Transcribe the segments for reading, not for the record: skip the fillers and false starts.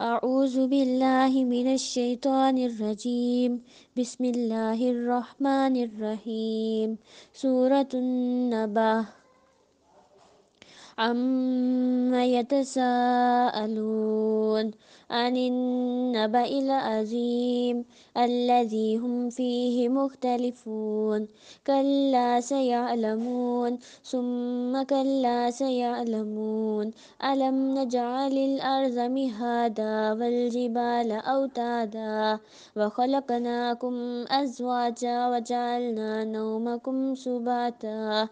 أعوذ بالله من الشيطان الرجيم. بسم الله الرحمن الرحيم. سورة النبأ. عما يتساءلون عن النبأ العظيم الذي هم فيه مختلفون. كلا سيعلمون ثم كلا سيعلمون. ألم نجعل الأرض مهادا والجبال أوتادا وخلقناكم أزواجا وجعلنا نومكم سباتا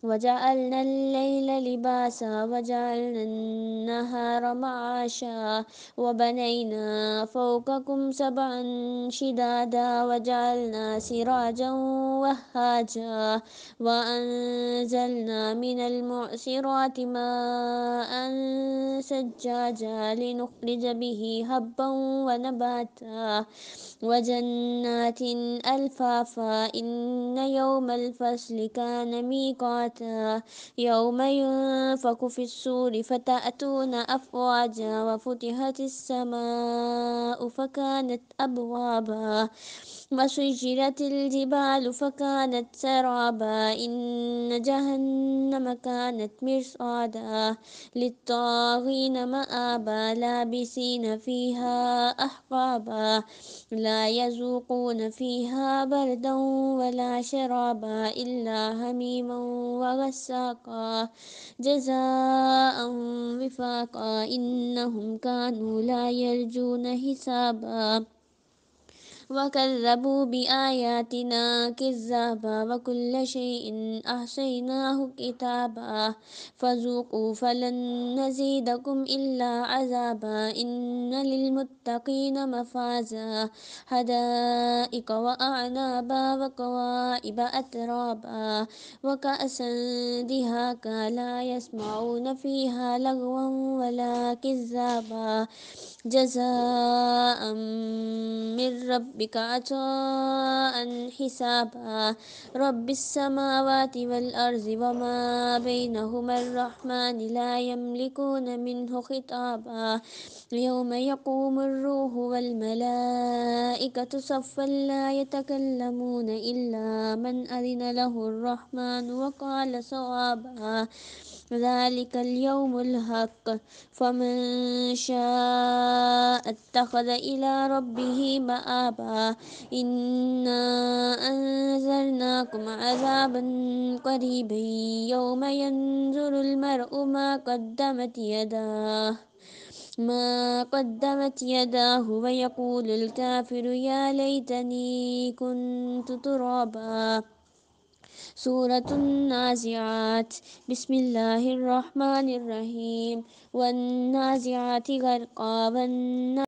وجعلنا الليل لباسا وجعلنا النهار معاشا وبنينا فوقكم سبعا شدادا وجعلنا سراجا وهاجا وأنزلنا من المعصرات ماء سجاجا لنخرج به هبا ونباتا وجنات ألفافا. إن يوم الفصل كان ميقاتا. يوم ينفخ في الصور فتأتون أفواجا وفتحت السماء فكانت أبوابا وسيرت الجبال فكانت سرابا. إن جهنم كانت مرصادا للطاغين مآبا لابسين فيها أحقابا لا يذوقون فيها بردا ولا شرابا إلا حميما وغساقا جزاء وفاقا. إنهم كانوا لا يرجون حسابا وكذبوا بآياتنا كذابا وكل شيء أحصيناه كتابا فذوقوا فلن نزيدكم إلا عذابا. إن للمتقين مفازا حدائق وأعنابا وكواعب أترابا وكأسا دهاقا لا يسمعون فيها لغوا ولا كذابا جزاء من ربك عطاء حسابا. رب السماوات والأرض وما بينهما الرحمن لا يملكون منه خطابا. يوم يقوم الروح والملائكة صفا لا يتكلمون إلا من أذن له الرحمن وقال صوابا. ذلك اليوم الحق فمن شاء اتخذ إلى ربه مآبا. إنا أنذرناكم عذابا قريبا يوم ينظر المرء ما قدمت يداه ويقول الكافر يا ليتني كنت ترابا. سورة النازعات. بسم الله الرحمن الرحيم. والنازعات غرقا